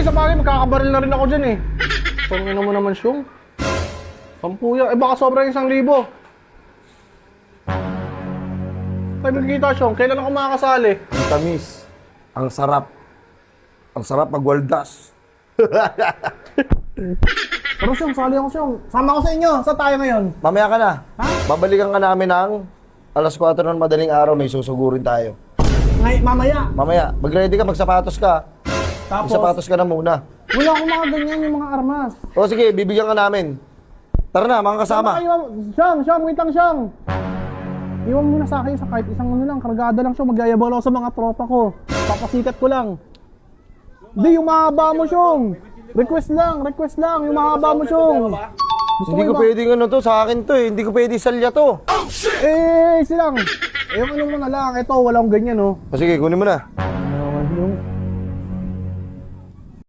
sa bagay, magkakabaril na rin ako dyan eh. Tangina mo naman, Syong. 10 yan. Eh baka sobra yung 1,000. Tayo magkikita, Syong. Kailan ako makakasali? Ang tamis. Ang sarap. Ang sarap magwaldas. Pero Syong, sali ako, Syong. Sama ko sa inyo. Saan tayo ngayon? Mamaya ka na. Ha? Babalikan ka namin ng alas 4 ng madaling araw. May susugurin tayo. Mamaya. Mamaya, mag-ready ka, magsapatos ka. Tapos, Magsapatos ka na muna. wala akong mga ganyan yung mga armas. O sige, bibigyan ka namin. Tara na, mga kasama. Syong, wait lang, Syong. Iwan mo na sa akin sa kahit isang ano lang, kargada lang, Syong. Magyayabang ako sa mga tropa ko. Papasikat ko lang. Hindi, yung mahaba mo, Syong. Request lang, yung mahaba mo, Syong. Hindi ko pwedeng ano to, sa akin to eh. Hindi ko pwedeng salya to. Silang. Yung ano mo na lang, ito, walang ganyan, oh. O sige, kunin mo na.